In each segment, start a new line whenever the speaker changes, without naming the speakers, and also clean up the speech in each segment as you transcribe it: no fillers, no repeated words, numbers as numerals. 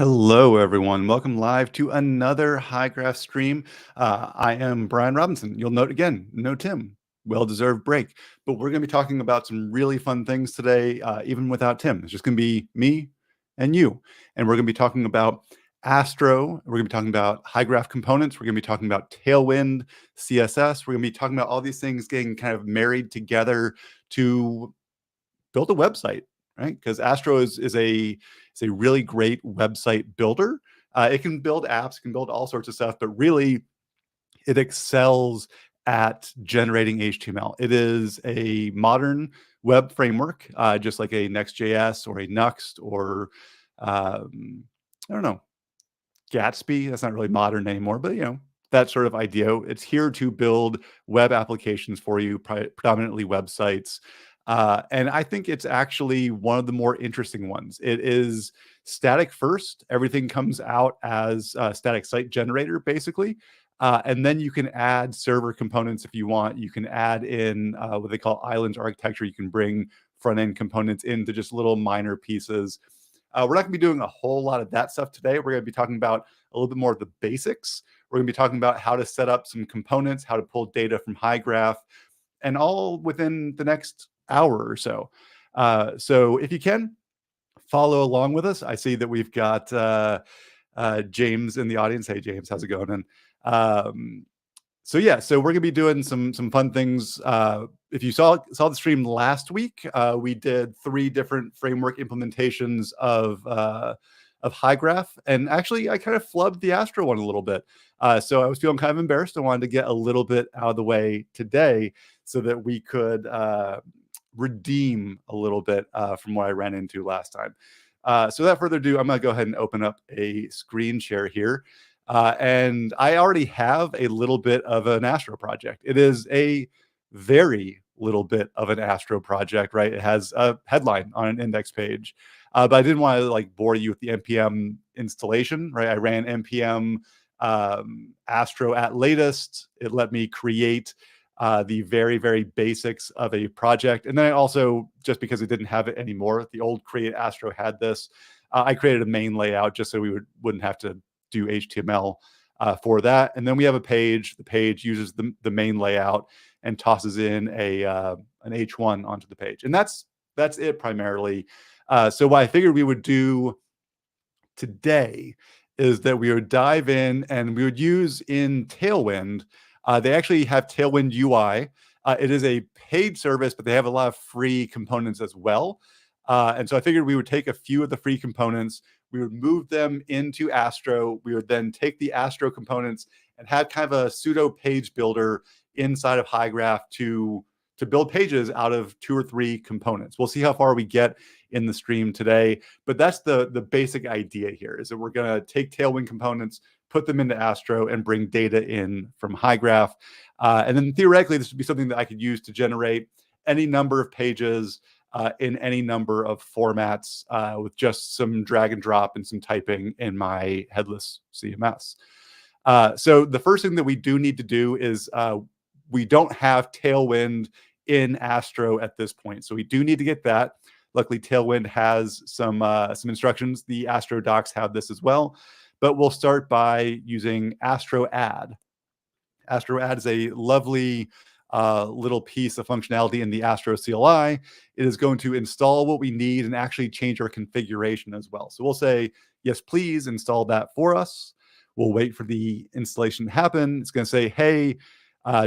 Hello, everyone. Welcome live to another Hygraph stream. I am Brian Robinson. You'll note again, no Tim. Well-deserved break. But we're going to be talking about some really fun things today, even without Tim. It's just going to be me and you. And we're going to be talking about Astro. We're going to be talking about Hygraph components. We're going to be talking about Tailwind, CSS. We're going to be talking about all these things getting kind of married together to build a website, right? Because Astro is a really great website builder. It can build apps, it can build all sorts of stuff, but really it excels at generating HTML. It is a modern web framework, just like a Next.js or a Nuxt or I don't know, Gatsby. That's not really modern anymore, but that sort of idea. It's here to build web applications for you, predominantly websites. And I think it's actually one of the more interesting ones. It is static first. Everything comes out as a static site generator, basically. And then you can add server components if you want. You can add in what they call islands architecture. You can bring front-end components into just little minor pieces. We're not going to be doing a whole lot of that stuff today. We're going to be talking about a little bit more of the basics. We're going to be talking about how to set up some components, how to pull data from Hygraph, and all within the next hour or so. So if you can, follow along with us. I see that we've got James in the audience. Hey, James, how's it going? And so we're gonna be doing some fun things. If you saw the stream last week, we did 3 different framework implementations of Hygraph, and actually I kind of flubbed the Astro one a little bit. So I was feeling kind of embarrassed. I wanted to get a little bit out of the way today so that we could redeem a little bit from what I ran into last time. So without further ado, I'm going to go ahead and open up a screen share here. And I already have a little bit of an Astro project. It is a very little bit of an Astro project, right? It has a headline on an index page. But I didn't want to bore you with the npm installation, right? I ran npm Astro at latest. It let me create the very, very basics of a project. And then I also, just because it didn't have it anymore, the old Create Astro had this, I created a main layout just so we wouldn't have to do HTML for that. And then we have a page. The page uses the main layout and tosses in an H1 onto the page. And that's it primarily. So what I figured we would do today is that we would dive in and we would use in Tailwind. They actually have Tailwind UI. It is a paid service, but they have a lot of free components as well. And so I figured we would take a few of the free components, we would move them into Astro. We would then take the Astro components and have kind of a pseudo page builder inside of Hygraph to build pages out of 2 or 3 components. We'll see how far we get in the stream today, but that's the basic idea here, is that we're going to take Tailwind components, put them into Astro, and bring data in from Hygraph. And then theoretically, this would be something that I could use to generate any number of pages in any number of formats with just some drag and drop and some typing in my headless CMS. So the first thing that we do need to do is we don't have Tailwind in Astro at this point. So we do need to get that. Luckily, Tailwind has some instructions. The Astro docs have this as well. But we'll start by using Astro Add. Astro Add is a lovely little piece of functionality in the Astro CLI. It is going to install what we need and actually change our configuration as well. So we'll say, yes, please install that for us. We'll wait for the installation to happen. It's going to say, hey,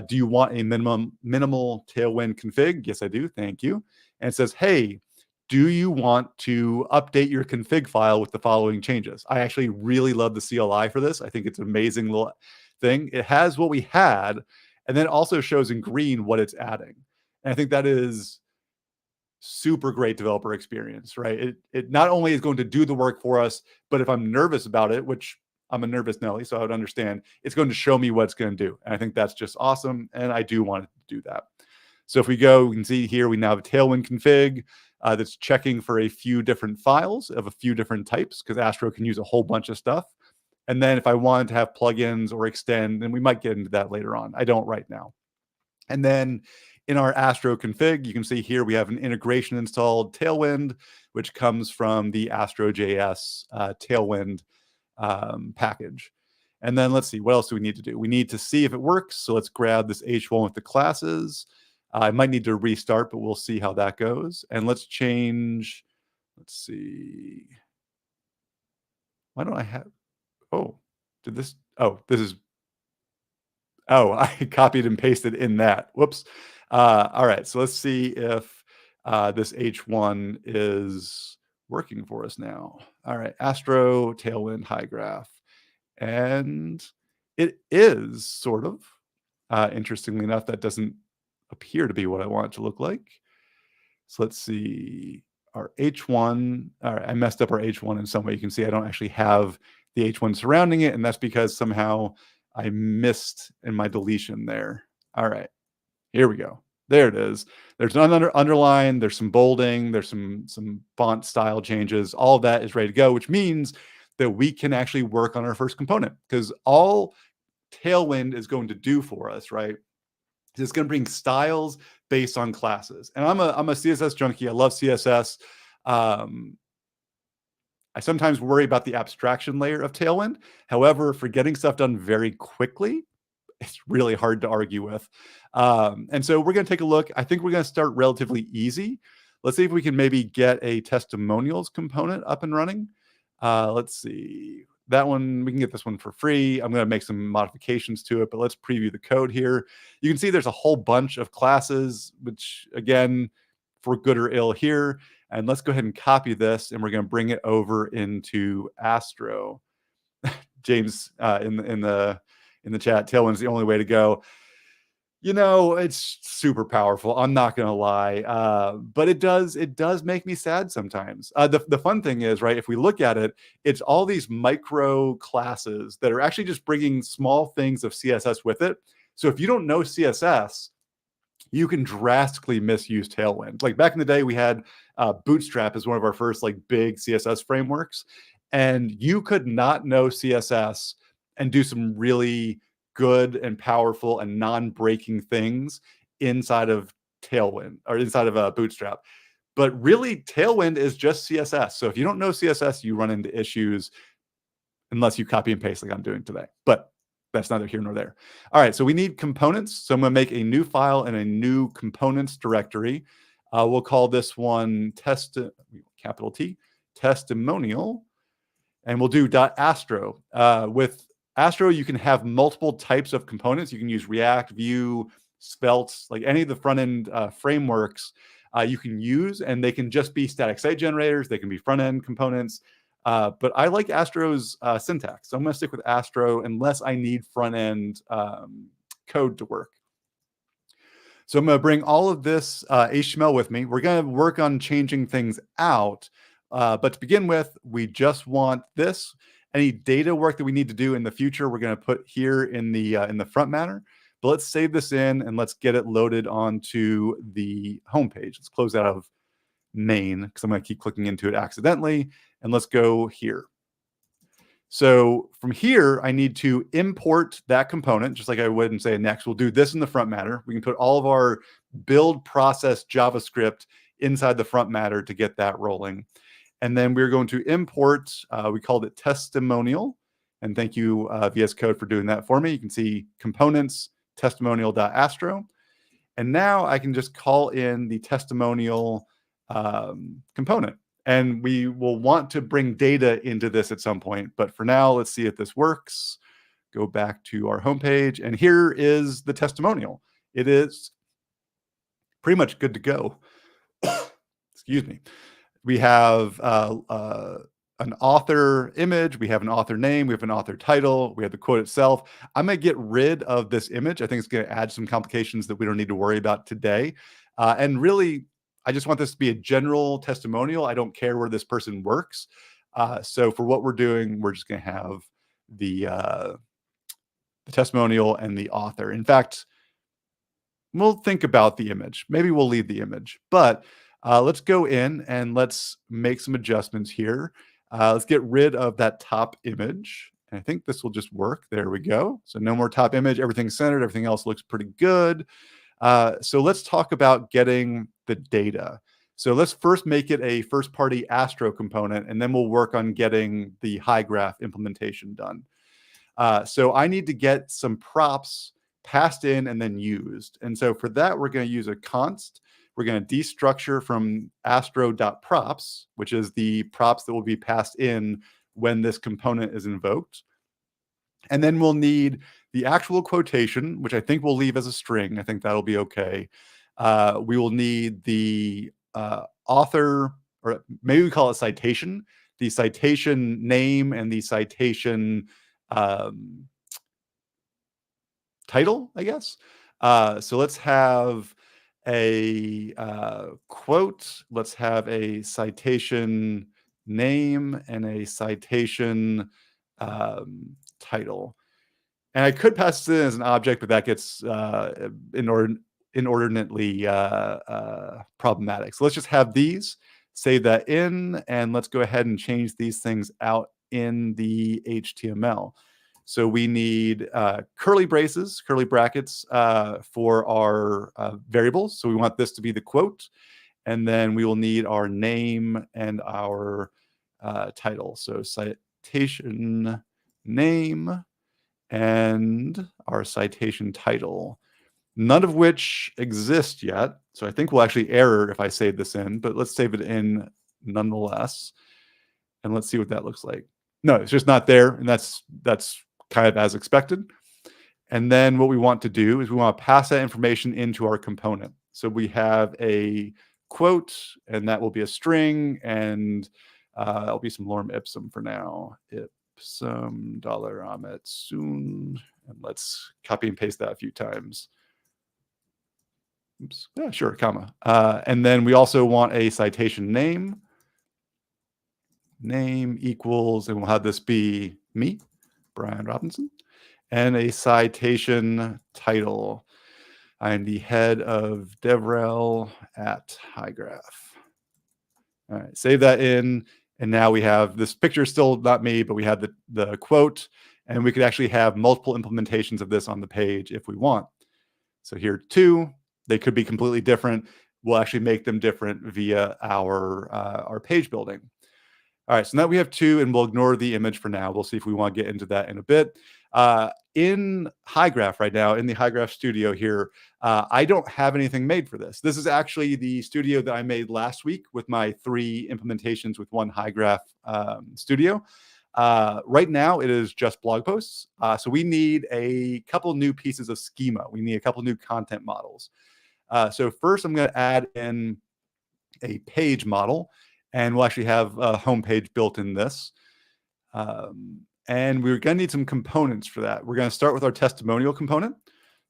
do you want a minimal Tailwind config? Yes, I do. Thank you. And it says, hey, do you want to update your config file with the following changes? I actually really love the CLI for this. I think it's an amazing little thing. It has what we had, and then also shows in green what it's adding. And I think that is super great developer experience, right? It not only is going to do the work for us, but if I'm nervous about it, which I'm a nervous Nelly, so I would understand, it's going to show me what it's going to do. And I think that's just awesome. And I do want it to do that. So if we go, we can see here, we now have a Tailwind config that's checking for a few different files of a few different types, because Astro can use a whole bunch of stuff. And then if I wanted to have plugins or extend, and we might get into that later on. I don't right now. And then In our Astro config, you can see here we have an integration installed, Tailwind, which comes from the Astro.js Tailwind package. And then let's see, what else do we need to do? We need to see if it works. So let's grab this H1 with the classes. I might need to restart, but we'll see how that goes. And let's change, let's see. Why don't I have, oh, did this, oh, this is, oh, I copied and pasted in that. Whoops. All right, so let's see if this H1 is working for us now. All right, Astro, Tailwind, Hygraph. And it is sort of. Interestingly enough, that doesn't appear to be what I want it to look like. So let's see. Our H1, all right, I messed up our H1 in some way. You can see I don't actually have the H1 surrounding it, and that's because somehow I missed in my deletion there. All right, here we go. There it is. There's an underline, there's some bolding, there's some font style changes. All of that is ready to go, which means that we can actually work on our first component, because all Tailwind is going to do for us, right, is it's going to bring styles based on classes. And I'm a CSS junkie. I love CSS. I sometimes worry about the abstraction layer of Tailwind. However, for getting stuff done very quickly, it's really hard to argue with. And so we're going to take a look. I think we're going to start relatively easy. Let's see if we can maybe get a testimonials component up and running. Let's see. That one, we can get this one for free. I'm going to make some modifications to it, but let's preview the code here. You can see there's a whole bunch of classes, which again, for good or ill here. And let's go ahead and copy this, and we're going to bring it over into Astro. James in the chat, Tailwind's the only way to go. You know, it's super powerful. I'm not going to lie, but it does make me sad sometimes. The fun thing is, right, if we look at it, it's all these micro classes that are actually just bringing small things of CSS with it. So if you don't know CSS, you can drastically misuse Tailwind. Like back in the day, we had Bootstrap as one of our first like big CSS frameworks, and you could not know CSS and do some really good and powerful and non-breaking things inside of Tailwind or inside of Bootstrap. But really, Tailwind is just CSS. So if you don't know CSS, you run into issues unless you copy and paste like I'm doing today. But that's neither here nor there. All right, so we need components. So I'm going to make a new file and a new components directory. We'll call this one capital T, testimonial, and we'll do .astro. With Astro, you can have multiple types of components. You can use React, Vue, Svelte, like any of the front-end frameworks you can use, and they can just be static site generators. They can be front-end components. But I like Astro's syntax. So I'm going to stick with Astro unless I need front-end code to work. So I'm going to bring all of this HTML with me. We're going to work on changing things out. But to begin with, we just want this. Any data work that we need to do in the future, we're going to put here in the front matter. But let's save this in and let's get it loaded onto the homepage. Let's close out of main because I'm going to keep clicking into it accidentally. And let's go here. So from here, I need to import that component, just like I would and say next. We'll do this in the front matter. We can put all of our build process JavaScript inside the front matter to get that rolling. And then we're going to import, we called it testimonial. And thank you, VS Code, for doing that for me. You can see components, testimonial.astro. And now I can just call in the testimonial component. And we will want to bring data into this at some point. But for now, let's see if this works. Go back to our homepage. And here is the testimonial. It is pretty much good to go. Excuse me. We have an author image, we have an author name, we have an author title, we have the quote itself. I'm going to get rid of this image. I think it's going to add some complications that we don't need to worry about today. And really, I just want this to be a general testimonial. I don't care where this person works. So for what we're doing, we're just going to have the testimonial and the author. In fact, we'll think about the image. Maybe we'll leave the image, but let's go in and let's make some adjustments here. Let's get rid of that top image. And I think this will just work. There we go. So no more top image. Everything's centered. Everything else looks pretty good. So let's talk about getting the data. So let's first make it a first-party Astro component, and then we'll work on getting the Hygraph implementation done. So I need to get some props passed in and then used. And so for that, we're going to use a const. We're going to destructure from astro.props, which is the props that will be passed in when this component is invoked. And then we'll need the actual quotation, which I think we'll leave as a string. I think that'll be okay. We will need the author, or maybe we call it citation, the citation name and the citation title, I guess. So let's have a quote. Let's have a citation name and a citation title. And I could pass it in as an object, but that gets inordinately problematic. So let's just have these, save that in, and let's go ahead and change these things out in the HTML. So we need curly braces, curly brackets for our variables. So we want this to be the quote. And then we will need our name and our title. So citation name and our citation title, none of which exist yet. So I think we'll actually error if I save this in, but let's save it in nonetheless. And let's see what that looks like. No, it's just not there. And that's kind of as expected. And then what we want to do is we want to pass that information into our component. So we have a quote, and that will be a string, and that'll be some lorem ipsum for now. Ipsum $amet soon. And let's copy and paste that a few times. Oops. Yeah, sure, comma. And then we also want a citation name. Name equals, and we'll have this be me, Brian Robinson, and a citation title. I'm the head of DevRel at Hygraph. All right, save that in, and now we have this picture, still not me, but we have the quote, and we could actually have multiple implementations of this on the page if we want. So here, two, they could be completely different. We'll actually make them different via our page building. All right, so now we have two, and we'll ignore the image for now. We'll see if we want to get into that in a bit. In Hygraph right now, in the Hygraph studio here, I don't have anything made for this. This is actually the studio that I made last week with my 3 implementations with one Hygraph studio. Right now, it is just blog posts. So we need a couple new pieces of schema. We need a couple new content models. So first, I'm going to add in a page model. And we'll actually have a homepage built in this. And we're going to need some components for that. We're going to start with our testimonial component.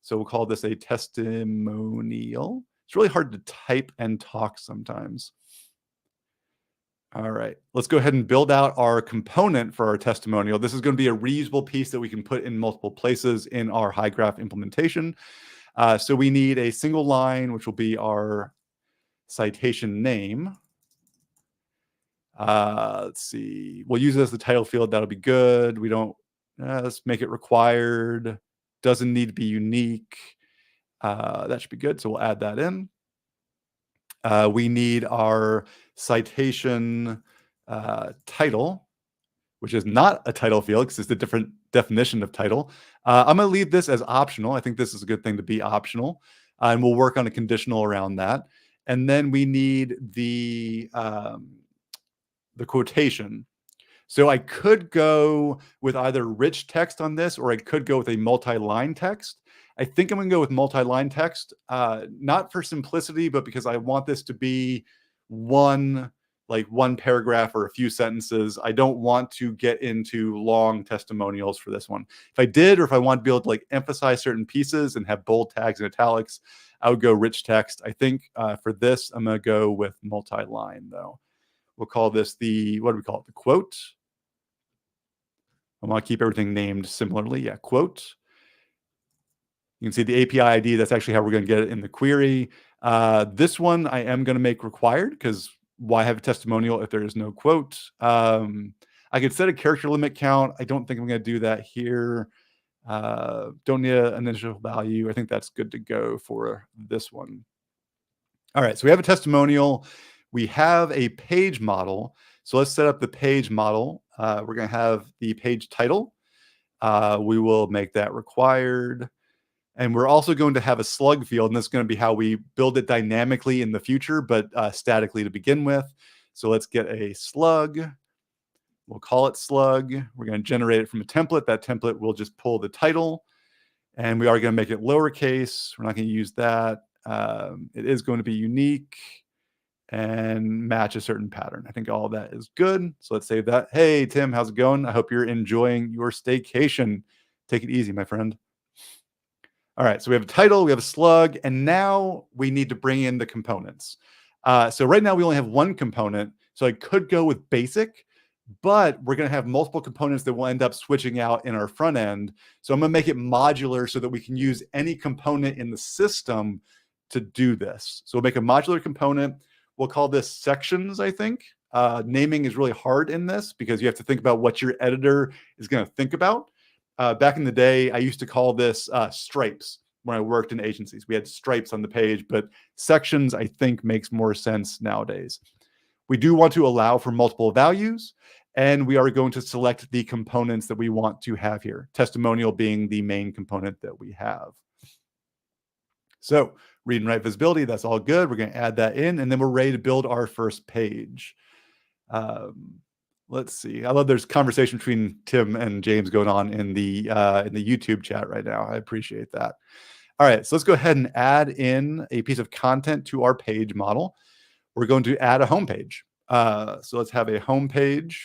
So we'll call this a testimonial. It's really hard to type and talk sometimes. All right, let's go ahead and build out our component for our testimonial. This is going to be a reusable piece that we can put in multiple places in our Hygraph implementation. So we need a single line, which will be our citation name. Let's see. We'll use it as the title field. That'll be good. We don't, let's make it required. Doesn't need to be unique. That should be good. So we'll add that in. We need our citation title, which is not a title field because it's a different definition of title. I'm going to leave this as optional. I think this is a good thing to be optional. And we'll work on a conditional around that. And then we need the quotation. So I could go with either rich text on this, or I could go with a multi-line text. I think I'm going to go with multi-line text, not for simplicity, but because I want this to be one paragraph or a few sentences. I don't want to get into long testimonials for this one. If I did, or if I want to be able to emphasize certain pieces and have bold tags and italics, I would go rich text. I think for this, I'm going to go with multi-line though. We'll call this what do we call it? The quote. I want to keep everything named similarly. Yeah, quote. You can see the API ID. That's actually how we're going to get it in the query. This one I am going to make required, because why have a testimonial if there is no quote? I could set a character limit count. I don't think I'm going to do that here. Don't need an initial value. I think that's good to go for this one. All right, so we have a testimonial. We have a page model. So let's set up the page model. We're going to have the page title. We will make that required. And we're also going to have a slug field, and this is going to be how we build it dynamically in the future, but statically to begin with. So let's get a slug. We'll call it slug. We're going to generate it from a template. That template will just pull the title, and we are going to make it lowercase. We're not going to use that. It is going to be unique and match a certain pattern. I think all of that is good. So let's save that. Hey, Tim, how's it going? I hope you're enjoying your staycation. Take it easy, my friend. All right, so we have a title, we have a slug, and now we need to bring in the components. So right now we only have one component, so I could go with basic, but we're going to have multiple components that will end up switching out in our front end. So I'm going to make it modular so that we can use any component in the system to do this. So we'll make a modular component. We'll call this sections, I think. Naming is really hard in this because you have to think about what your editor is going to think about. Back in the day, I used to call this stripes when I worked in agencies. We had stripes on the page, but sections, I think, makes more sense nowadays. We do want to allow for multiple values, and we are going to select the components that we want to have here, testimonial being the main component that we have. So read and write visibility, that's all good. We're going to add that in, and then we're ready to build our first page. Let's see. I love there's conversation between Tim and James going on in the YouTube chat right now. I appreciate that. All right, so let's go ahead and add in a piece of content to our page model. We're going to add a homepage. So let's have a homepage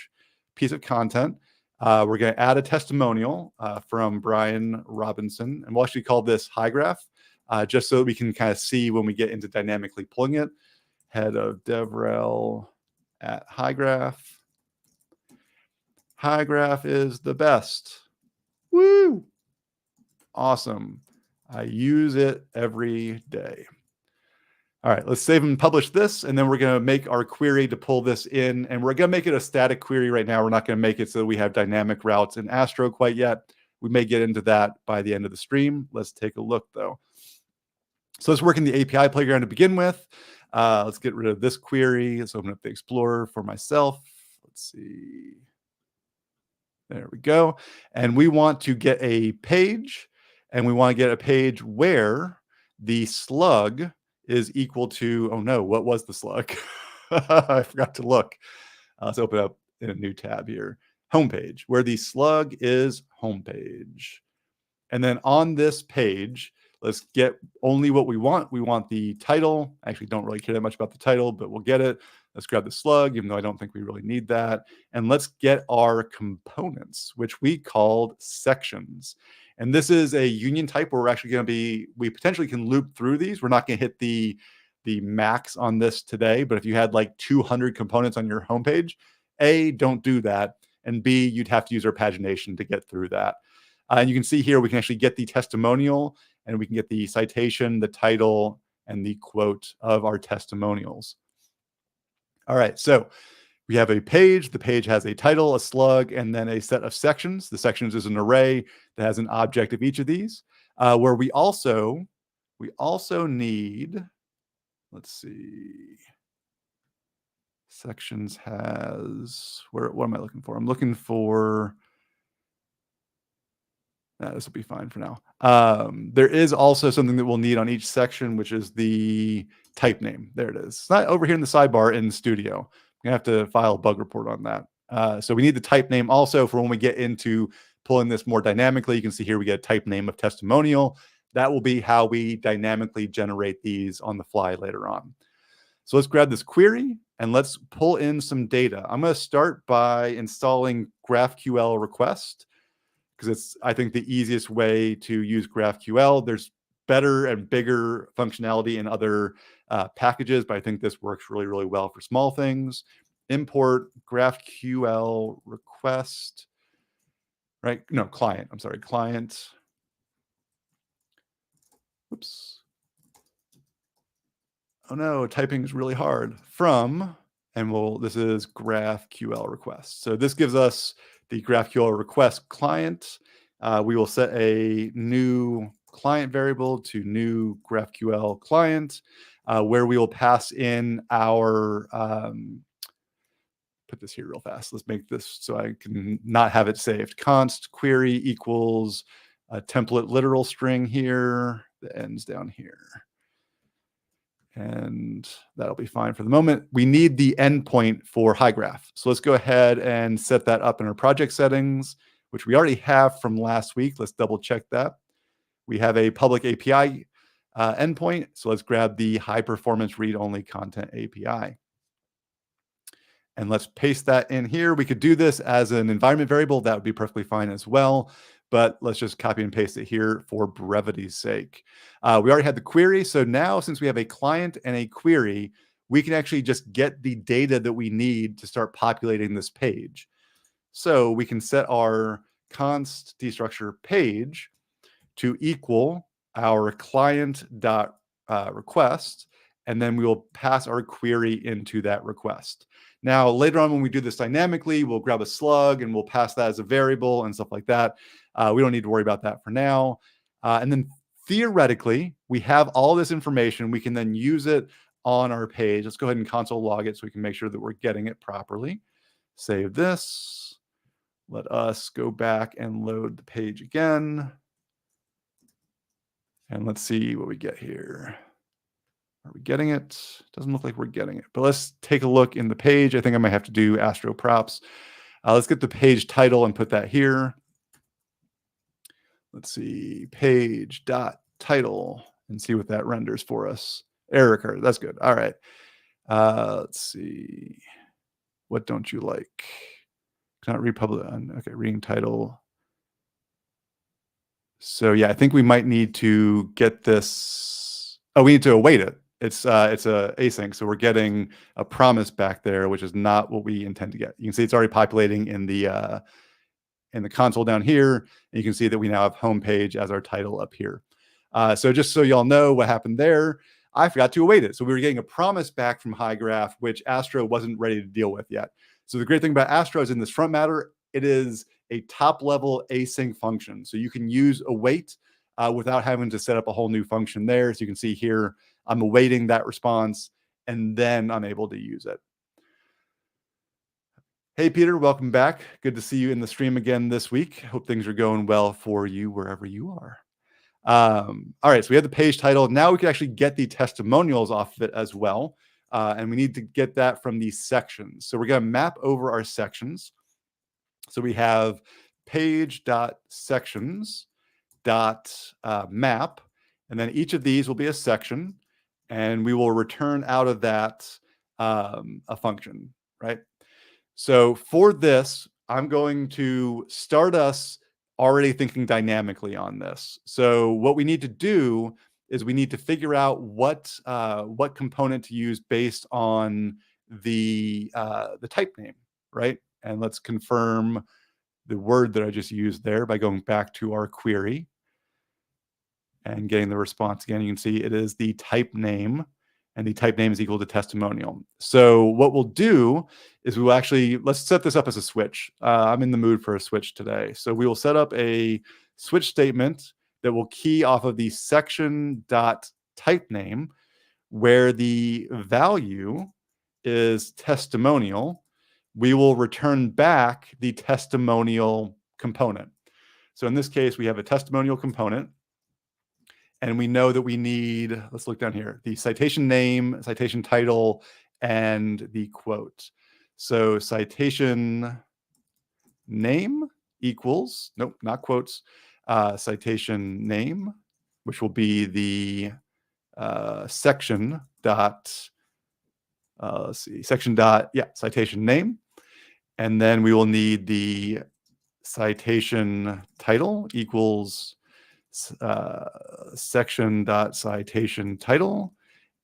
piece of content. We're going to add a testimonial from Brian Robinson, and we'll actually call this Hygraph, just so that we can kind of see when we get into dynamically pulling it. Head of DevRel at Hygraph. Hygraph is the best. Woo! Awesome. I use it every day. All right, let's save and publish this, and then we're going to make our query to pull this in, and we're going to make it a static query right now. We're not going to make it so that we have dynamic routes in Astro quite yet. We may get into that by the end of the stream. Let's take a look, though. So let's work in the API playground to begin with. Let's get rid of this query. Let's open up the Explorer for myself. Let's see. There we go. And we want to get a page, and we want to get a page where the slug is equal to, oh no, what was the slug? I forgot to look. Let's open up in a new tab here. Homepage, where the slug is homepage. And then on this page, let's get only what we want. We want the title. I actually don't really care that much about the title, but we'll get it. Let's grab the slug, even though I don't think we really need that. And let's get our components, which we called sections. And this is a union type where we're actually going to be, we potentially can loop through these. We're not going to hit the max on this today, but if you had like 200 components on your homepage, A, don't do that. And B, you'd have to use our pagination to get through that. And you can see here, we can actually get the testimonial, and we can get the citation, the title, and the quote of our testimonials. All right, so we have a page. The page has a title, a slug, and then a set of sections. The sections is an array that has an object of each of these, where we also need, let's see, sections has, what am I looking for? I'm looking for, this will be fine for now. There is also something that we'll need on each section, which is the type name. There it is. It's not over here in the sidebar in Studio. I'm gonna have to file a bug report on that. So we need the type name also for when we get into pulling this more dynamically. You can see here we get a type name of testimonial. That will be how we dynamically generate these on the fly later on. So let's grab this query and let's pull in some data. I'm going to start by installing GraphQL request, because it's, I think, the easiest way to use GraphQL. There's better and bigger functionality in other packages, but I think this works really, really well for small things. Import GraphQL request, right? No, client. I'm sorry, client. Oops. Oh no, typing is really hard. From, and this is GraphQL request. So this gives us the GraphQL request client. We will set a new client variable to new GraphQL client, where we will pass in our, put this here real fast. Let's make this so I can not have it saved. Const query equals a template literal string here that ends down here. And that'll be fine for the moment. We need the endpoint for Hygraph. So let's go ahead and set that up in our project settings, which we already have from last week. Let's double check that. We have a public API endpoint. So let's grab the high performance read-only content API. And let's paste that in here. We could do this as an environment variable. That would be perfectly fine as well. But let's just copy and paste it here for brevity's sake. We already had the query. So now, since we have a client and a query, we can actually just get the data that we need to start populating this page. So we can set our const destructure page to equal our client dot request, and then we will pass our query into that request. Now, later on when we do this dynamically, we'll grab a slug and we'll pass that as a variable and stuff like that. We don't need to worry about that for now. And then theoretically, we have all this information. We can then use it on our page. Let's go ahead and console log it so we can make sure that we're getting it properly. Save this. Let us go back and load the page again. And let's see what we get here. Are we getting it? Doesn't look like we're getting it, but let's take a look in the page. I think I might have to do Astro props. Let's get the page title and put that here. Let's see, page dot title and see what that renders for us. Error occurred. That's good. All right. Let's see. What don't you like? Cannot republish. Okay, reading title. So yeah, I think we might need to get this. Oh, we need to await it. It's a async, so we're getting a promise back there, which is not what we intend to get. You can see it's already populating in the console down here, and you can see that we now have homepage as our title up here. So just so y'all know what happened there, I forgot to await it. So we were getting a promise back from Hygraph, which Astro wasn't ready to deal with yet. So the great thing about Astro is in this front matter, it is a top-level async function. So you can use await without having to set up a whole new function there. So you can see here, I'm awaiting that response, and then I'm able to use it. Hey, Peter, welcome back. Good to see you in the stream again this week. Hope things are going well for you wherever you are. All right, so we have the page title. Now we can actually get the testimonials off of it as well. And we need to get that from these sections. So we're going to map over our sections. So we have page.sections.map, and then each of these will be a section, and we will return out of that a function, right? So for this, I'm going to start us already thinking dynamically on this. So what we need to do is we need to figure out what component to use based on the type name, right? And let's confirm the word that I just used there by going back to our query and getting the response again. You can see it is the type name, and the type name is equal to testimonial. So what we'll do is we will actually, let's set this up as a switch. I'm in the mood for a switch today. So we will set up a switch statement that will key off of the section.type name, where the value is testimonial. We will return back the testimonial component. So in this case, we have a testimonial component, and we know that we need, let's look down here, the citation name, citation title, and the quote. So citation name equals, nope, not quotes, citation name, which will be the section dot, let's see, section dot, yeah, citation name. And then we will need the citation title equals section dot citation title,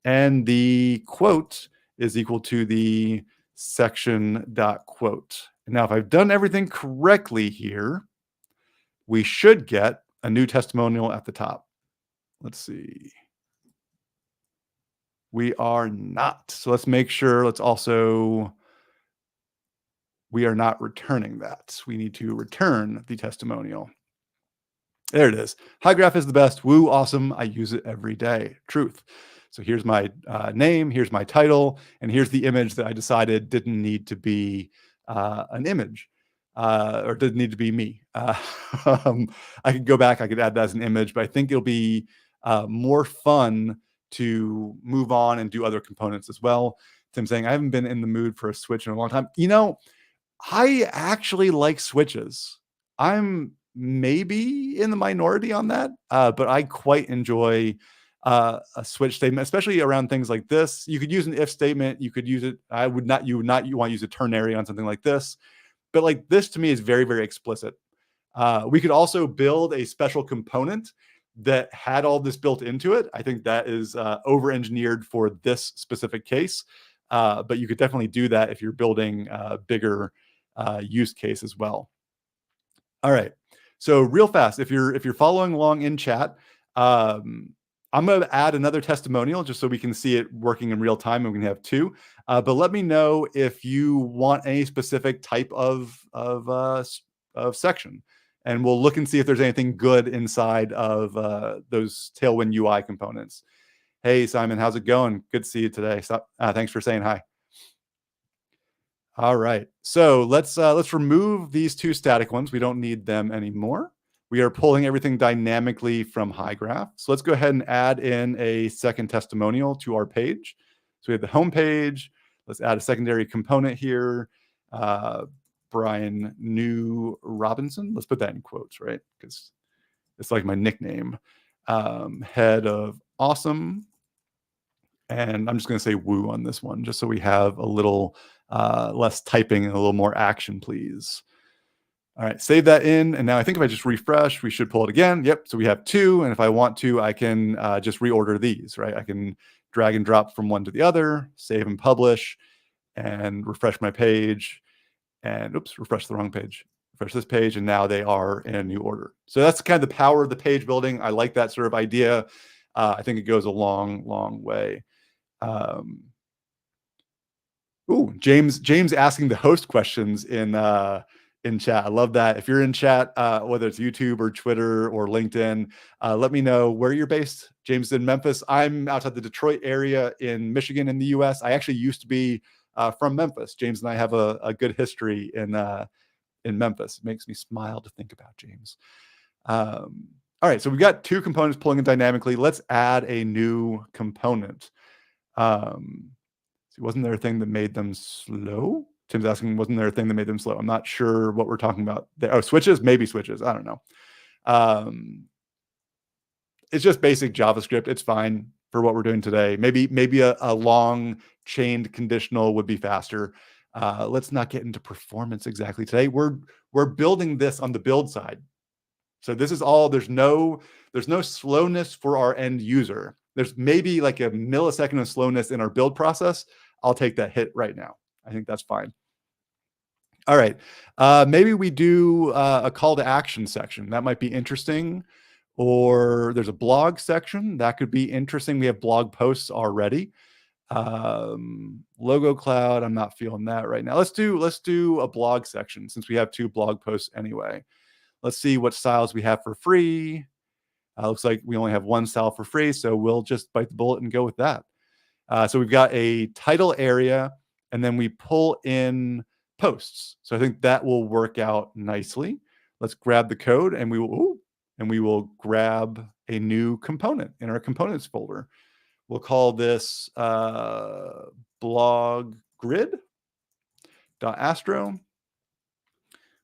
and the quote is equal to the section dot quote. And now if I've done everything correctly here, we should get a new testimonial at the top. Let's see. We are not. So let's make sure, let's also, we are not returning that. We need to return the testimonial. There it is. Hygraph is the best. Woo, awesome. I use it every day. Truth. So here's my name, here's my title, and here's the image that I decided didn't need to be an image or didn't need to be me. I could go back, I could add that as an image, but I think it'll be more fun to move on and do other components as well. Tim saying, I haven't been in the mood for a switch in a long time. You know, I actually like switches. I'm maybe in the minority on that, but I quite enjoy a switch statement, especially around things like this. You could use an if statement. You could use it. I would not. You would not. You want to use a ternary on something like this, but like this to me is very, very explicit. We could also build a special component that had all this built into it. I think that is over-engineered for this specific case, but you could definitely do that if you're building a bigger use case as well. All right. So real fast, if you're following along in chat, I'm going to add another testimonial just so we can see it working in real time, and we can have two. But let me know if you want any specific type of section, and we'll look and see if there's anything good inside of those Tailwind UI components. Hey, Simon, how's it going? Good to see you today. Thanks for saying hi. All right, so let's remove these two static ones. We don't need them anymore. We are pulling everything dynamically from Hygraph. So let's go ahead and add in a second testimonial to our page. So we have the home page. Let's add a secondary component here. Brian New Robinson. Let's put that in quotes, right? Because it's like my nickname. Head of awesome. And I'm just going to say woo on this one, just so we have a little less typing and a little more action, please. All right, save that in. And now I think if I just refresh, we should pull it again. Yep, so we have two. And if I want to, I can just reorder these, right? I can drag and drop from one to the other, save and publish, and refresh my page. And oops, refresh the wrong page. Refresh this page, and now they are in a new order. So that's kind of the power of the page building. I like that sort of idea. I think it goes a long, long way. Ooh, James asking the host questions in chat. I love that. If you're in chat, whether it's YouTube or Twitter or LinkedIn, let me know where you're based. James in Memphis. I'm outside the Detroit area in Michigan in the US. I actually used to be from Memphis. James and I have a good history in Memphis. It makes me smile to think about James. All right, so we've got two components pulling in dynamically. Let's add a new component. Wasn't there a thing that made them slow? Tim's asking, wasn't there a thing that made them slow? I'm not sure what we're talking about there. Oh, switches? Maybe switches. I don't know. It's just basic JavaScript. It's fine for what we're doing today. Maybe a long chained conditional would be faster. Let's not get into performance exactly today. We're building this on the build side. So this is all, there's no slowness for our end user. There's maybe like a millisecond of slowness in our build process. I'll take that hit right now. I think that's fine. All right. Maybe we do a call to action section. That might be interesting. Or there's a blog section. That could be interesting. We have blog posts already. Logo cloud. I'm not feeling that right now. Let's do a blog section since we have two blog posts anyway. Let's see what styles we have for free. Looks like we only have one style for free, so we'll just bite the bullet and go with that. So we've got a title area, and then we pull in posts. So I think that will work out nicely. Let's grab the code, and we will grab a new component in our components folder. We'll call this blog grid.astro.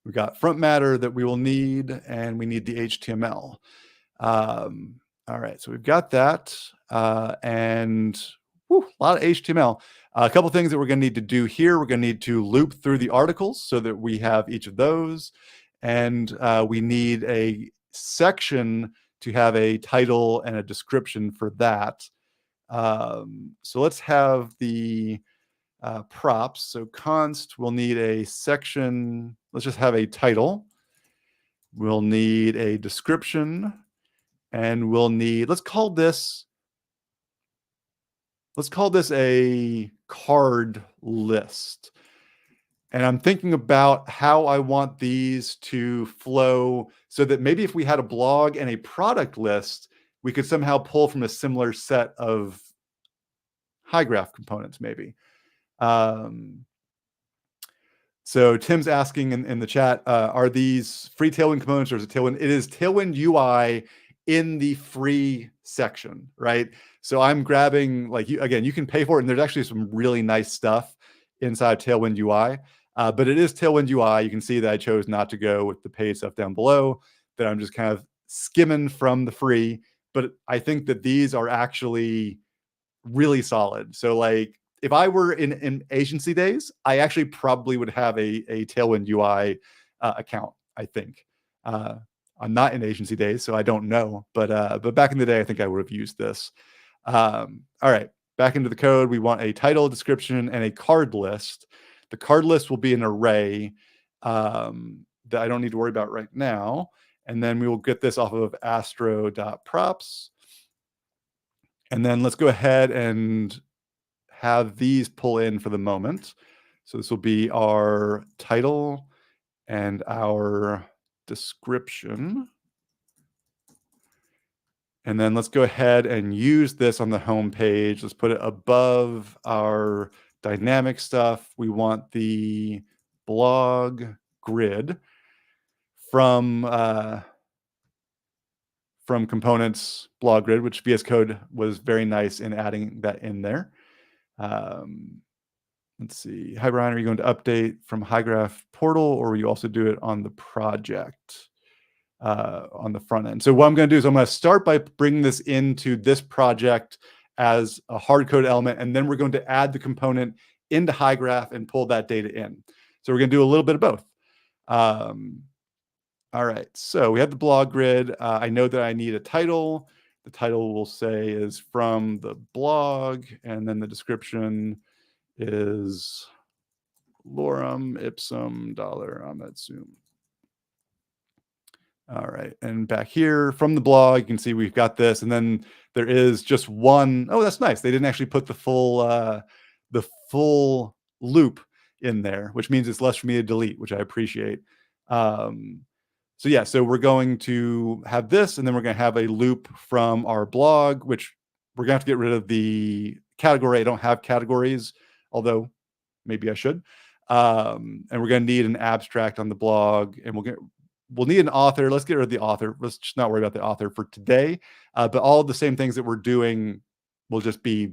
We've got front matter that we will need, and we need the HTML. All right, so we've got that, and a lot of HTML. A couple things that we're going to need to do here. We're going to need to loop through the articles so that we have each of those, and we need a section to have a title and a description for that. So let's have the props. So const, we'll need a section. Let's just have a title. We'll need a description, and we'll need, let's call this a card list. And I'm thinking about how I want these to flow so that maybe if we had a blog and a product list, we could somehow pull from a similar set of Hygraph components, maybe. So Tim's asking in the chat, are these free Tailwind components or is it Tailwind? It is Tailwind UI in the free section, right? So I'm grabbing, like, again, you can pay for it, and there's actually some really nice stuff inside Tailwind UI, but it is Tailwind UI. You can see that I chose not to go with the paid stuff down below, that I'm just kind of skimming from the free, but I think that these are actually really solid. So like if I were in agency days, I actually probably would have a Tailwind UI account, I think. I'm not in agency days, so I don't know. But back in the day, I think I would have used this. All right, back into the code. We want a title, description, and a card list. The card list will be an array that I don't need to worry about right now. And then we will get this off of astro.props. And then let's go ahead and have these pull in for the moment. So this will be our title and our description. And then let's go ahead and use this on the home page. Let's put it above our dynamic stuff. We want the blog grid from components blog grid, which VS Code was very nice in adding that in there. Let's see. Hi, Brian, are you going to update from Hygraph portal, or will you also do it on the project on the front end? So what I'm going to do is I'm going to start by bringing this into this project as a hard code element, and then we're going to add the component into Hygraph and pull that data in. So we're going to do a little bit of both. All right, so we have the blog grid. I know that I need a title. The title will say is from the blog, and then the description is lorem ipsum dollar Ahmed Zoom. All right, and back here from the blog, you can see we've got this, and then there is just one. Oh, that's nice. They didn't actually put the full loop in there, which means it's less for me to delete, which I appreciate. So yeah, so we're going to have this, and then we're going to have a loop from our blog, which we're going to have to get rid of the category. I don't have categories, although maybe I should. And we're going to need an abstract on the blog, and we'll need an author. Let's get rid of the author. Let's just not worry about the author for today. But all of the same things that we're doing will just be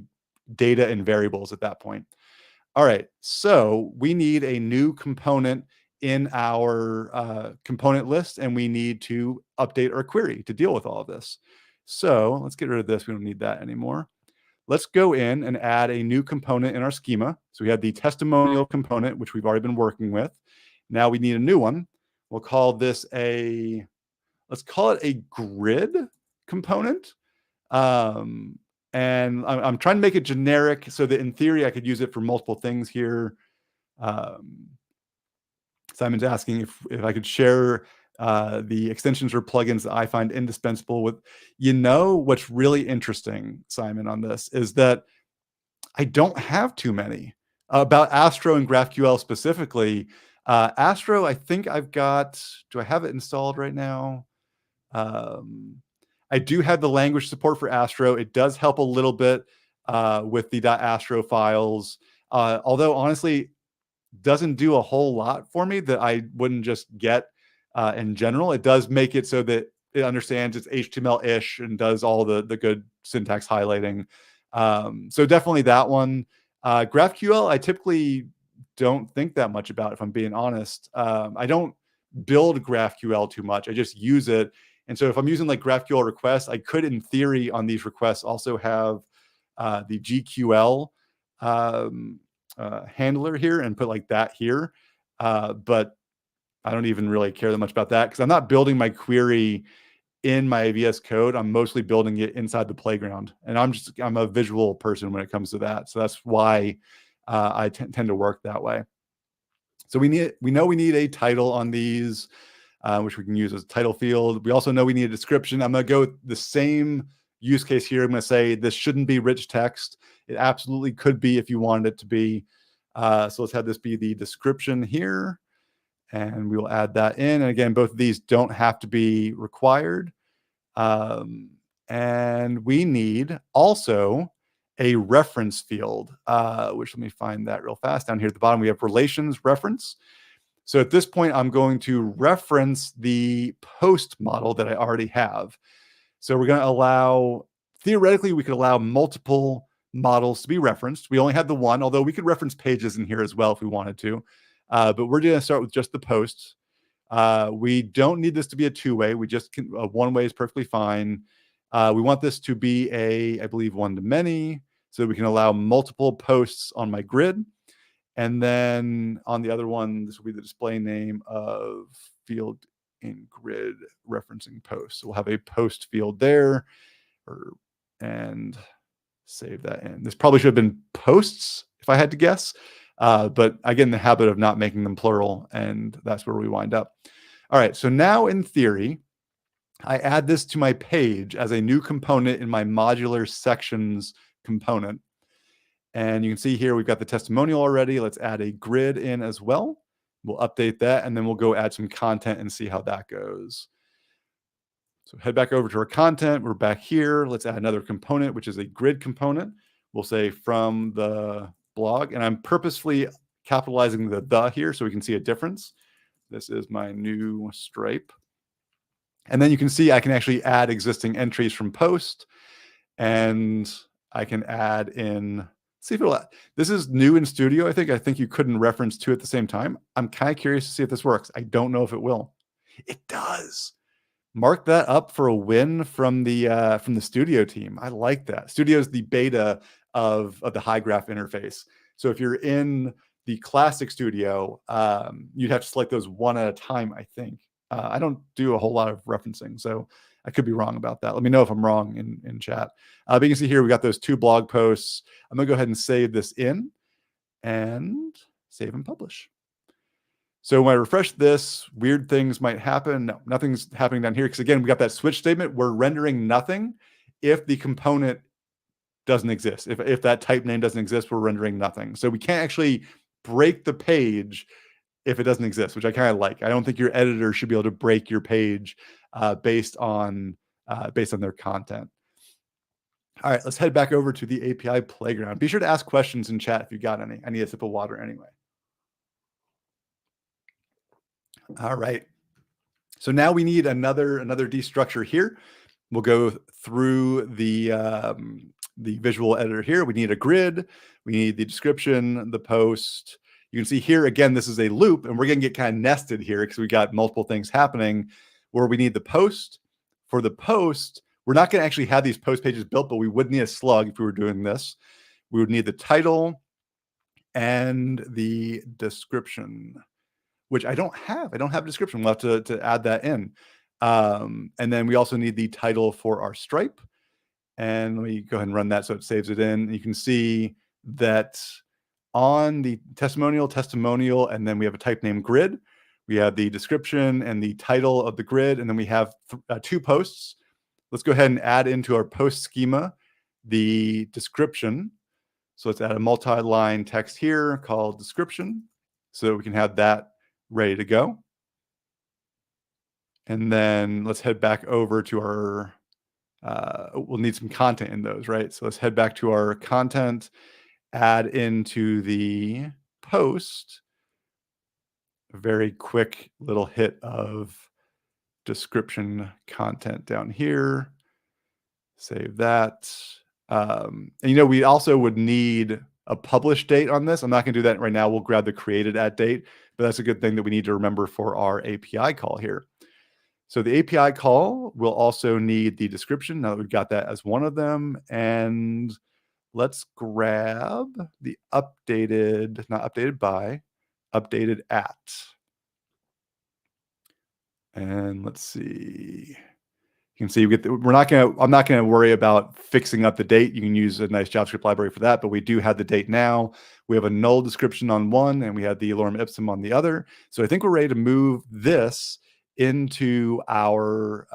data and variables at that point. All right, so we need a new component in our component list, and we need to update our query to deal with all of this. So let's get rid of this. We don't need that anymore. Let's go in and add a new component in our schema. So we have the testimonial component, which we've already been working with. Now we need a new one. We'll call this let's call it a grid component. And I'm trying to make it generic so that in theory I could use it for multiple things here. Simon's asking if I could share the extensions or plugins that I find indispensable with. You know, what's really interesting, Simon, on this is that I don't have too many. About Astro and GraphQL specifically, Astro, I think I've got, do I have it installed right now? I do have the language support for Astro. It does help a little bit with the .astro files, although honestly, doesn't do a whole lot for me that I wouldn't just get in general. It does make it so that it understands it's HTML-ish and does all the good syntax highlighting. So definitely that one. GraphQL, I typically don't think that much about, if I'm being honest. I don't build GraphQL too much. I just use it. And so if I'm using like GraphQL requests, I could, in theory, on these requests also have the GQL handler here and put like that here. But I don't even really care that much about that because I'm not building my query in my VS Code. I'm mostly building it inside the playground. And I'm a visual person when it comes to that. So that's why I tend to work that way. So we know we need a title on these, which we can use as a title field. We also know we need a description. I'm going to go with the same use case here. I'm going to say this shouldn't be rich text. It absolutely could be if you wanted it to be. So let's have this be the description here, and we will add that in. And again, both of these don't have to be required. And we need also a reference field, which let me find that real fast. Down here at the bottom, we have relations reference. So at this point, I'm going to reference the post model that I already have. So we're going to allow, theoretically, we could allow multiple models to be referenced. We only have the one, although we could reference pages in here as well if we wanted to. But we're going to start with just the posts. We don't need this to be a two-way. We just can, one-way is perfectly fine. We want this to be I believe, one-to-many, so we can allow multiple posts on my grid. And then on the other one, this will be the display name of field in grid referencing post. So we'll have a post field there, and save that in. This probably should have been posts if I had to guess. But I get in the habit of not making them plural, and that's where we wind up. All right, so now in theory, I add this to my page as a new component in my modular sections component. And you can see here, we've got the testimonial already. Let's add a grid in as well. We'll update that, and then we'll go add some content and see how that goes. So head back over to our content. We're back here. Let's add another component, which is a grid component. We'll say from the blog, and I'm purposefully capitalizing the here so we can see a difference. This is my new stripe. And then you can see I can actually add existing entries from post, and I can add in, see if it'll, this is new in Studio. I think you couldn't reference two at the same time. I'm kind of curious to see if this works. I don't know if it will. It does. Mark that up for a win from the Studio team. I like that. Studio is the beta of the Hygraph interface. So if you're in the classic Studio, you'd have to select those one at a time, I think. I don't do a whole lot of referencing, so I could be wrong about that. Let me know if I'm wrong in chat. But you can see here, we got those two blog posts. I'm gonna go ahead and save this in, and save and publish. So when I refresh this, weird things might happen. No, nothing's happening down here, because again, we got that switch statement. We're rendering nothing if the component doesn't exist. If that type name doesn't exist, we're rendering nothing. So we can't actually break the page if it doesn't exist, which I kind of like. I don't think your editor should be able to break your page based on their content. All right, let's head back over to the API playground. Be sure to ask questions in chat if you got any. I need a sip of water anyway. All right. So now we need another destructure here. We'll go through the visual editor here. We need a grid. We need the description, the post. You can see here, again, this is a loop, and we're going to get kind of nested here because we got multiple things happening where we need the post. For the post, we're not going to actually have these post pages built, but we would need a slug if we were doing this. We would need the title and the description, which I don't have. I don't have a description. We'll have to add that in. And then we also need the title for our stripe. And let me go ahead and run that so it saves it in. You can see that on the testimonial, and then we have a type name grid. We have the description and the title of the grid, and then we have two posts. Let's go ahead and add into our post schema the description. So let's add a multi-line text here called description, so that we can have that ready to go. And then let's head back over to our, we'll need some content in those, right? So let's head back to our content, add into the post a very quick little hit of description content down here. Save that. And we also would need a publish date on this. I'm not going to do that right now. We'll grab the created at date, but that's a good thing that we need to remember for our API call here. So the API call will also need the description. Now that we've got that as one of them, and let's grab the updated, not updated by, updated at. And let's see. You can see I'm not going to worry about fixing up the date. You can use a nice JavaScript library for that, but we do have the date now. We have a null description on one, and we have the lorem ipsum on the other. So I think we're ready to move this into our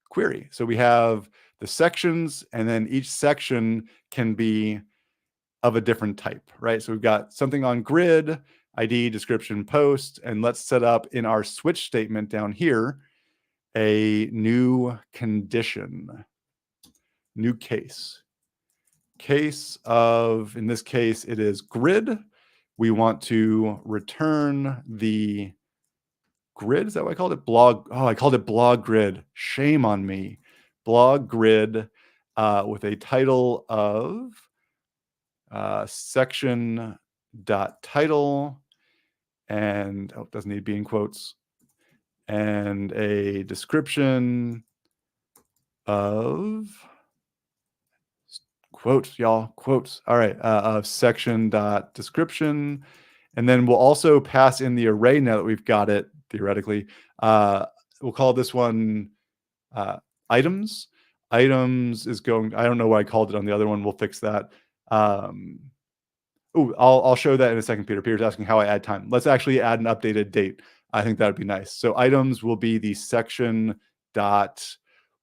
query. So we have the sections, and then each section can be of a different type, right? So we've got something on grid, ID, description, post, and let's set up in our switch statement down here a new condition, new case. Case of, in this case, it is grid. We want to return the grid. Is that what I called it? Blog. Oh, I called it blog grid. Shame on me. Blog grid with a title of section dot title, and it doesn't need to be in quotes, and a description of quotes, y'all, quotes. All right, of section dot description, and then we'll also pass in the array now that we've got it theoretically. We'll call this one items. Items is going. I don't know why I called it on the other one. We'll fix that. I'll show that in a second, Peter. Peter's asking how I add time. Let's actually add an updated date. I think that would be nice. So items will be the section dot,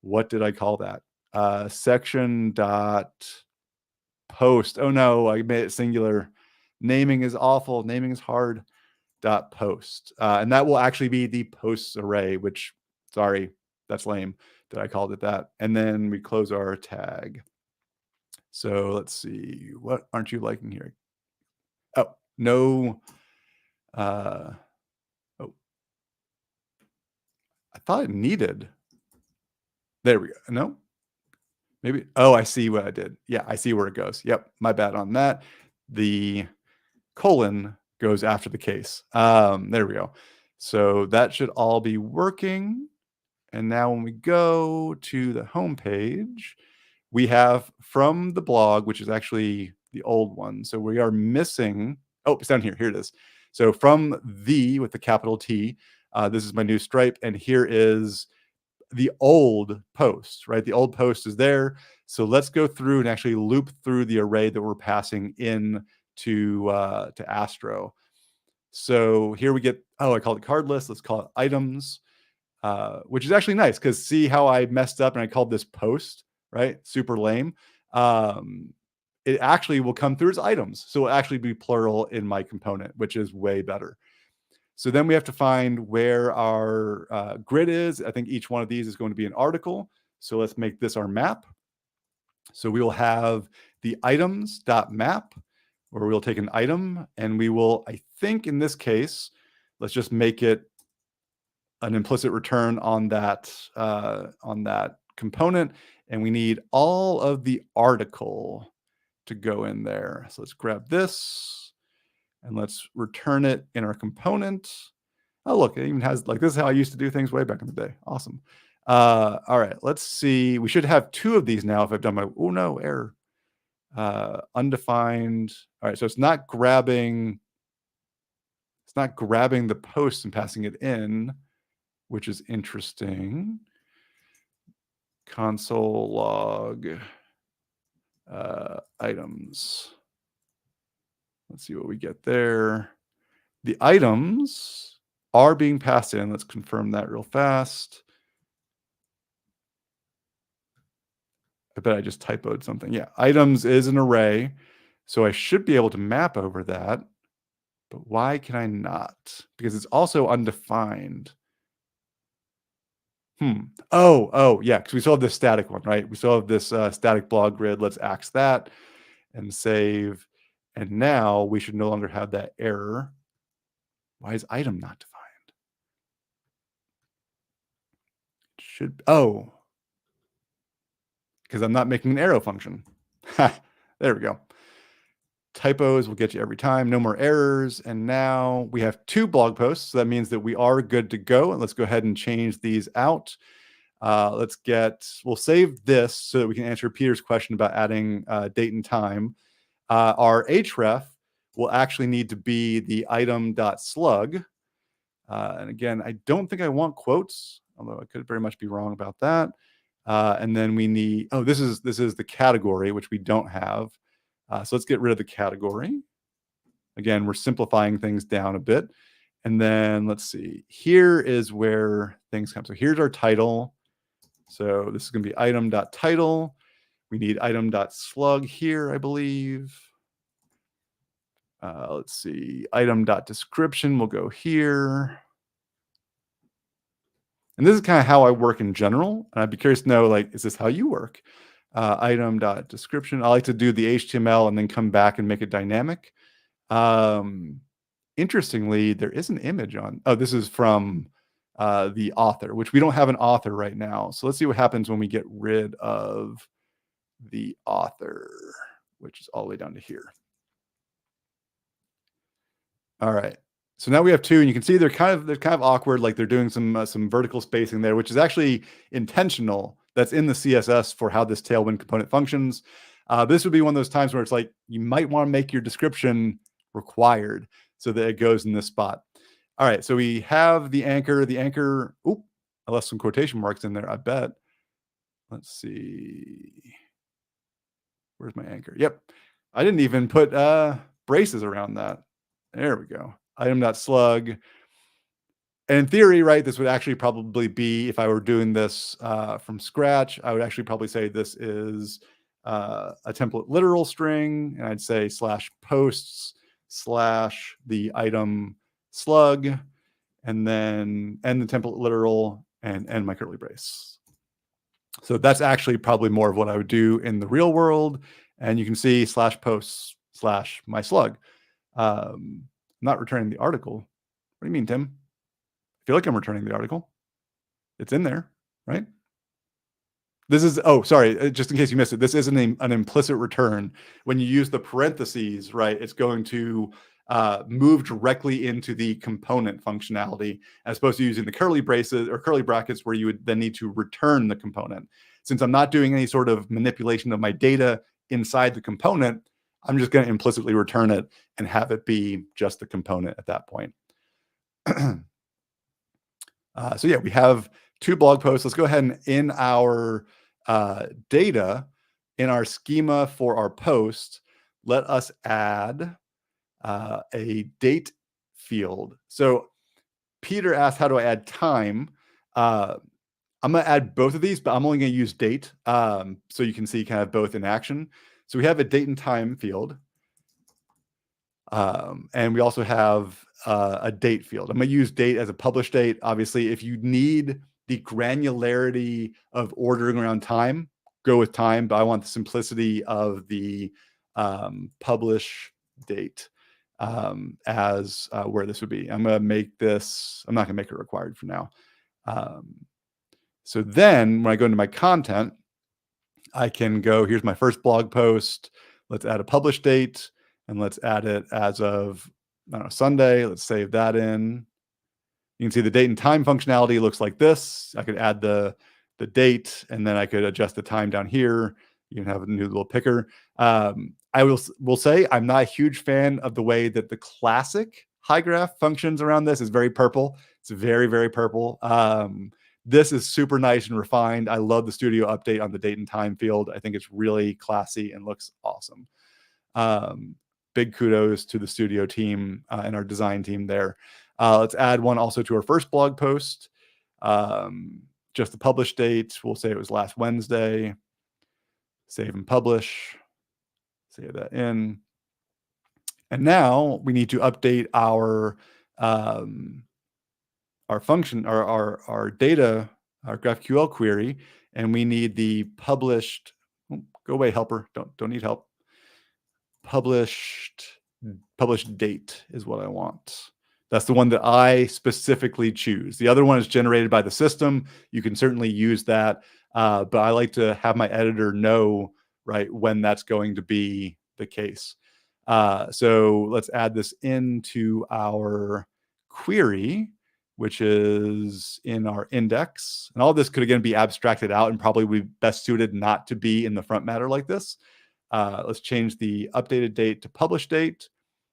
what did I call that? Section dot post. Oh no, I made it singular. Naming is awful. Naming is hard. Dot post. And that will actually be the posts array, which, sorry, that's lame that I called it that. And then we close our tag. So let's see, what aren't you liking here? Oh, no. I thought it needed. There we go. No, maybe. Oh, I see what I did. Yeah, I see where it goes. Yep, my bad on that. The colon goes after the case. There we go. So that should all be working. And now when we go to the home page, we have from the blog, which is actually the old one. So we are missing, oh, it's down here. Here it is. So from the, with the capital T, this is my new stripe. And here is the old post, right? The old post is there. So let's go through and actually loop through the array that we're passing in to Astro. So here we get, oh, I called it card list. Let's call it items. Which is actually nice because see how I messed up and I called this post, right? Super lame. It actually will come through as items. So it'll actually be plural in my component, which is way better. So then we have to find where our grid is. I think each one of these is going to be an article. So let's make this our map. So we will have the items.map, where we'll take an item and we will, I think in this case, let's just make it an implicit return on that component, and we need all of the article to go in there. So let's grab this and let's return it in our component. Oh, look, it even has, like, this is how I used to do things way back in the day. Awesome. All right, let's see. We should have two of these now if I've done my, oh no, error. Undefined. All right, so it's not grabbing the post and passing it in, which is interesting. Console log items. Let's see what we get there. The items are being passed in. Let's confirm that real fast. I bet I just typoed something. Yeah, items is an array. So I should be able to map over that. But why can I not? Because it's also undefined. Oh, yeah, because we still have this static one, right? We still have this static blog grid. Let's axe that and save. And now we should no longer have that error. Why is item not defined? It should, oh, because I'm not making an arrow function. There we go. Typos will get you every time. No more errors. And now we have two blog posts. So that means that we are good to go. And let's go ahead and change these out. We'll save this so that we can answer Peter's question about adding date and time. Our href will actually need to be the item.slug. And again, I don't think I want quotes, although I could very much be wrong about that. And then we need, oh, this is the category, which we don't have. So let's get rid of the category. Again, we're simplifying things down a bit. And then let's see, here is where things come. So here's our title. So this is going to be item.title. We need item.slug here, I believe. Let's see, item.description will go here. And this is kind of how I work in general. And I'd be curious to know, like, is this how you work? Item.description. I like to do the HTML and then come back and make it dynamic. Interestingly, there is an image on. Oh, this is from the author, which we don't have an author right now. So let's see what happens when we get rid of the author, which is all the way down to here. All right. So now we have two, and you can see they're kind of awkward, like they're doing some vertical spacing there, which is actually intentional. That's in the CSS for how this Tailwind component functions. This would be one of those times where it's like you might want to make your description required so that it goes in this spot. All right, so we have the anchor. The anchor. Oop, I left some quotation marks in there, I bet. Let's see. Where's my anchor? Yep, I didn't even put braces around that. There we go. Item.slug. And in theory, right, this would actually probably be, if I were doing this from scratch, I would actually probably say this is a template literal string, and I'd say /posts/ the item slug, and then end the template literal and end my curly brace. So that's actually probably more of what I would do in the real world. And you can see /posts/ my slug. Not returning the article. What do you mean, Tim? I feel like I'm returning the article. It's in there, right? This is, oh, sorry, just in case you missed it, this isn't an implicit return. When you use the parentheses, right, it's going to move directly into the component functionality, as opposed to using the curly braces or curly brackets where you would then need to return the component. Since I'm not doing any sort of manipulation of my data inside the component, I'm just going to implicitly return it and have it be just the component at that point. So yeah, we have two blog posts. Let's go ahead and in our data, in our schema for our post, let us add a date field. So Peter asked, how do I add time? I'm going to add both of these, but I'm only going to use date so you can see kind of both in action. So we have a date and time field. And we also have a date field. I'm going to use date as a publish date. Obviously, if you need the granularity of ordering around time, go with time. But I want the simplicity of the publish date as where this would be. I'm going to make this, I'm not going to make it required for now. So then when I go into my content, I can go, here's my first blog post. Let's add a publish date. And let's add it as of, I don't know, Sunday. Let's save that in. You can see the date and time functionality looks like this. I could add the date, and then I could adjust the time down here. You can have a new little picker. I will say I'm not a huge fan of the way that the classic Hygraph functions around this. It's very purple. It's very, very purple. This is super nice and refined. I love the studio update on the date and time field. I think it's really classy and looks awesome. Big kudos to the studio team and our design team there. Let's add one also to our first blog post. Just the publish date. We'll say it was last Wednesday. Save and publish. Save that in. And now we need to update our function, our data, our GraphQL query, and we need the published. Oh, go away, helper. Don't need help. Published date is what I want. That's the one that I specifically choose. The other one is generated by the system. You can certainly use that, but I like to have my editor know, right, when that's going to be the case. So let's add this into our query, which is in our index. And all this could, again, be abstracted out and probably be best suited not to be in the front matter like this. Let's change the updated date to publish date.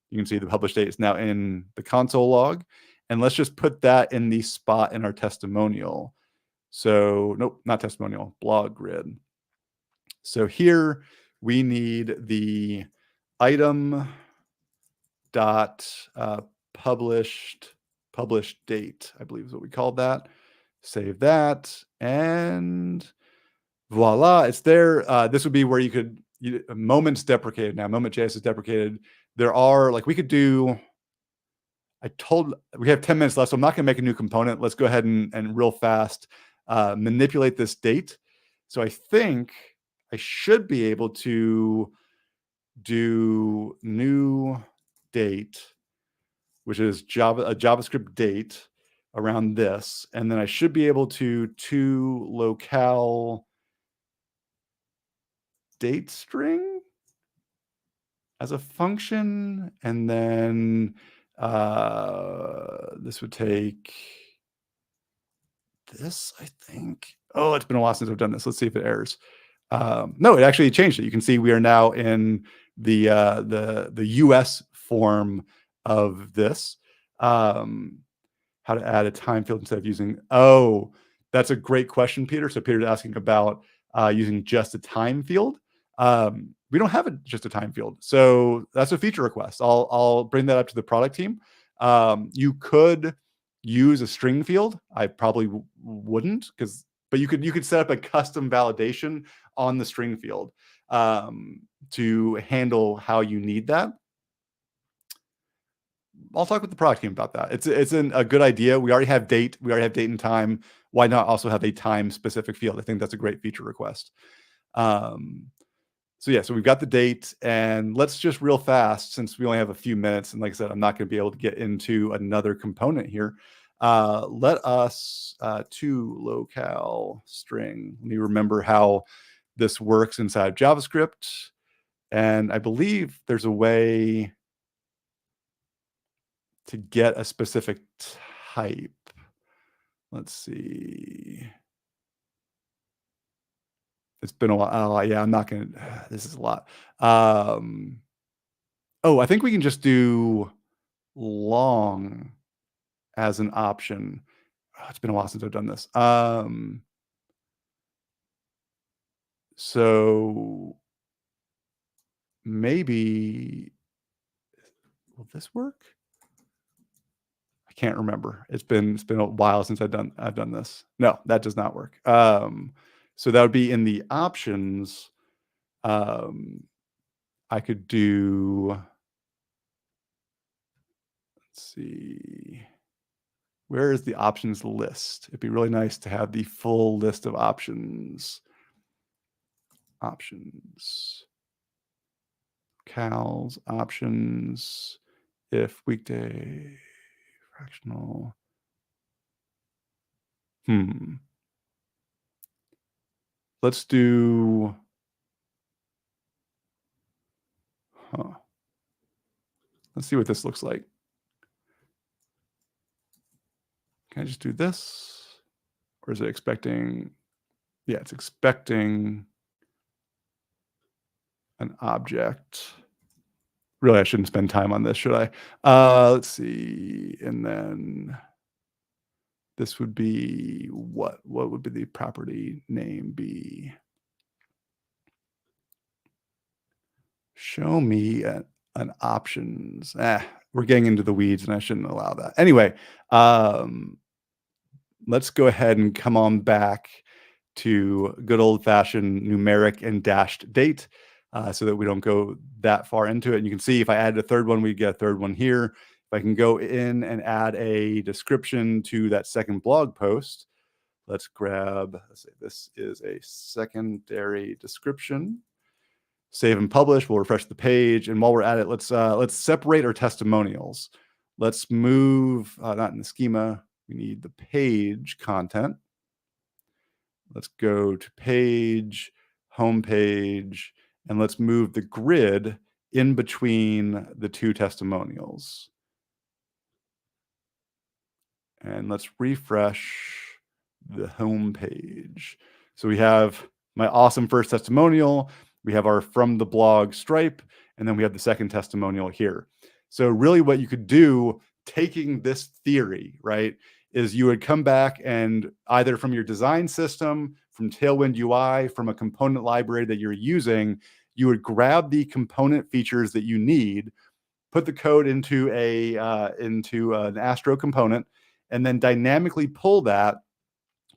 You can see the publish date is now in the console log. And let's just put that in the spot in our testimonial. So, nope, not testimonial, blog grid. So here we need the item dot publish date, I believe is what we called that. Save that. And voila, it's there. This would be where you could, Moment's deprecated now. Moment.js is deprecated. there are like we could do. We have 10 minutes left, so I'm not going to make a new component. Let's go ahead and real fast manipulate this date. So I think I should be able to do new date, which is a JavaScript date around this. And then I should be able to locale date string as a function. And then this would take this, I think. Oh, it's been a while since I've done this. Let's see if it errors. No, it actually changed it. You can see we are now in the US form of this. How to add a time field instead of using. Oh, that's a great question, Peter. So Peter's asking about using just a time field. We don't have just a time field, so that's a feature request. I'll bring that up to the product team. You could use a string field. I probably wouldn't, but you could set up a custom validation on the string field to handle how you need that. I'll talk with the product team about that. It's a good idea. We already have date. We already have date and time. Why not also have a time specific field? I think that's a great feature request. So yeah, so we've got the date, and let's just real fast, since we only have a few minutes, and like I said, I'm not going to be able to get into another component here. Let us to locale string. Let me remember how this works inside JavaScript. And I believe there's a way to get a specific type. Let's see. It's been a while. Oh, yeah, I'm not going to, this is a lot. Oh, I think we can just do long as an option. Oh, it's been a while since I've done this. So maybe, will this work? I can't remember. It's been a while since I've done this. No, that does not work. So that would be in the options. I could do, let's see, where is the options list? It'd be really nice to have the full list of options. Options, cals, options, if weekday, fractional. Let's do, let's see what this looks like. Can I just do this? Or is it expecting? Yeah, it's expecting an object. Really, I shouldn't spend time on this, should I? Let's see. And then this would be what? What would be the property name be? Show me an options. We're getting into the weeds and I shouldn't allow that. Anyway, let's go ahead and come on back to good old-fashioned numeric and dashed date so that we don't go that far into it. And you can see if I added a third one, we get a third one here. If I can go in and add a description to that second blog post, let's say this is a secondary description. Save and publish. We'll refresh the page, and while we're at it, let's separate our testimonials. Let's move not in the schema. We need the page content. Let's go to page, home page, and let's move the grid in between the two testimonials. And let's refresh the home page. So we have my awesome first testimonial. We have our from the blog stripe, and then we have the second testimonial here. So really what you could do, taking this theory, right, is you would come back and either from your design system, from Tailwind UI, from a component library that you're using, you would grab the component features that you need, put the code into an Astro component, and then dynamically pull that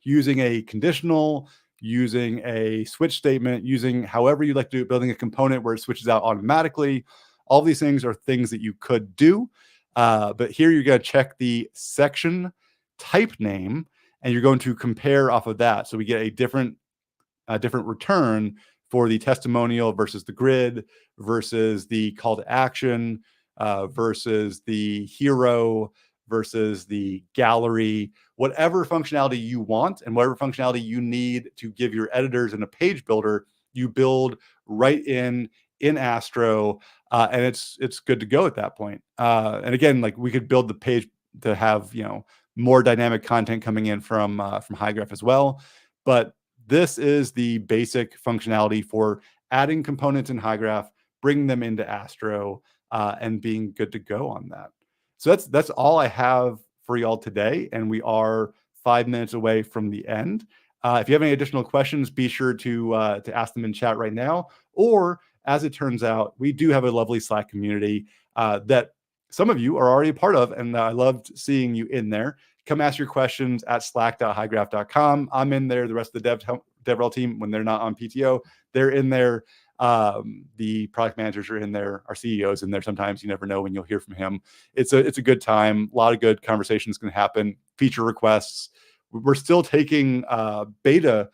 using a conditional, using a switch statement, using however you like to do it, building a component where it switches out automatically, All these things are things that you could do. But here you're going to check the section type name, and you're going to compare off of that. So we get a different return for the testimonial versus the grid versus the call to action versus the hero versus the gallery, whatever functionality you want and whatever functionality you need to give your editors in a page builder, you build right in Astro, and it's good to go at that point. And again, like we could build the page to have more dynamic content coming in from Hygraph as well, but this is the basic functionality for adding components in Hygraph, bringing them into Astro, and being good to go on that. So that's all I have for y'all today, and we are 5 minutes away from the end. If you have any additional questions, be sure to ask them in chat right now. Or, as it turns out, we do have a lovely Slack community that some of you are already a part of, and I loved seeing you in there. Come ask your questions at slack.hygraph.com. I'm in there. The rest of the DevRel team, when they're not on PTO, they're in there. The product managers are in there. Our CEO's in there. Sometimes you never know when you'll hear from him. It's a good time. A lot of good conversations can happen. Feature requests. We're still taking beta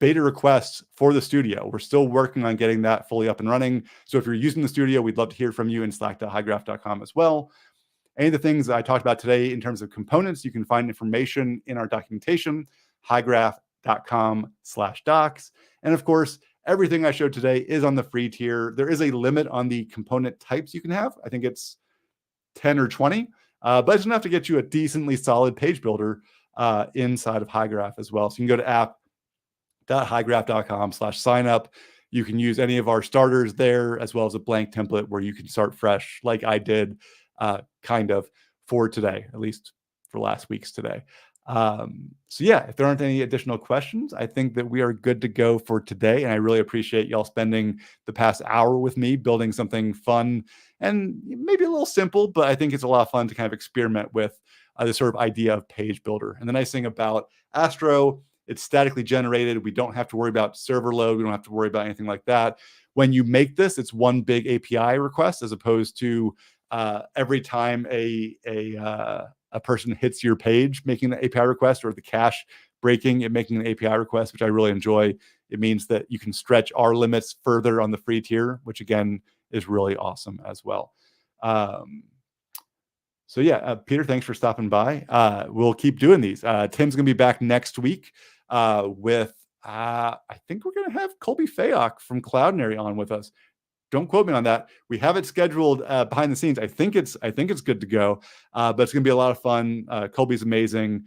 requests for the studio. We're still working on getting that fully up and running. So if you're using the studio, we'd love to hear from you in slack.hygraph.com as well. Any of the things that I talked about today in terms of components, you can find information in our documentation, hygraph.com/docs. And of course, everything I showed today is on the free tier. There is a limit on the component types you can have. I think it's 10 or 20, but it's enough to get you a decently solid page builder inside of Hygraph as well. So you can go to app.hygraph.com/sign up. You can use any of our starters there, as well as a blank template where you can start fresh, like I did kind of for today, at least for last week's today. So yeah, if there aren't any additional questions, I think that we are good to go for today. And I really appreciate y'all spending the past hour with me building something fun and maybe a little simple, but I think it's a lot of fun to kind of experiment with this sort of idea of page builder. And the nice thing about Astro, it's statically generated. We don't have to worry about server load. We don't have to worry about anything like that. When you make this, it's one big API request, as opposed to every time a person hits your page making the API request, or the cache breaking and making an API request, which I really enjoy. It means that you can stretch our limits further on the free tier, which again is really awesome as well. So yeah, Peter, thanks for stopping by. We'll keep doing these. Tim's gonna be back next week with I think we're gonna have Colby Fayok from Cloudinary on with us. Don't quote me on that. We have it scheduled behind the scenes. I think it's good to go, but it's going to be a lot of fun. Colby's amazing.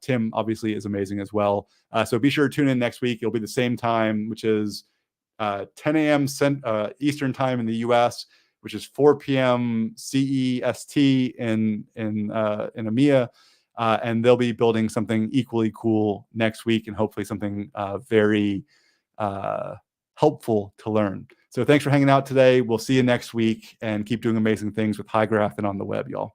Tim obviously is amazing as well. So be sure to tune in next week. It'll be the same time, which is 10 a.m. Eastern time in the U.S., which is 4 p.m. CEST in EMEA. And they'll be building something equally cool next week, and hopefully something very helpful to learn. So thanks for hanging out today. We'll see you next week, and keep doing amazing things with Hygraph and on the web, y'all.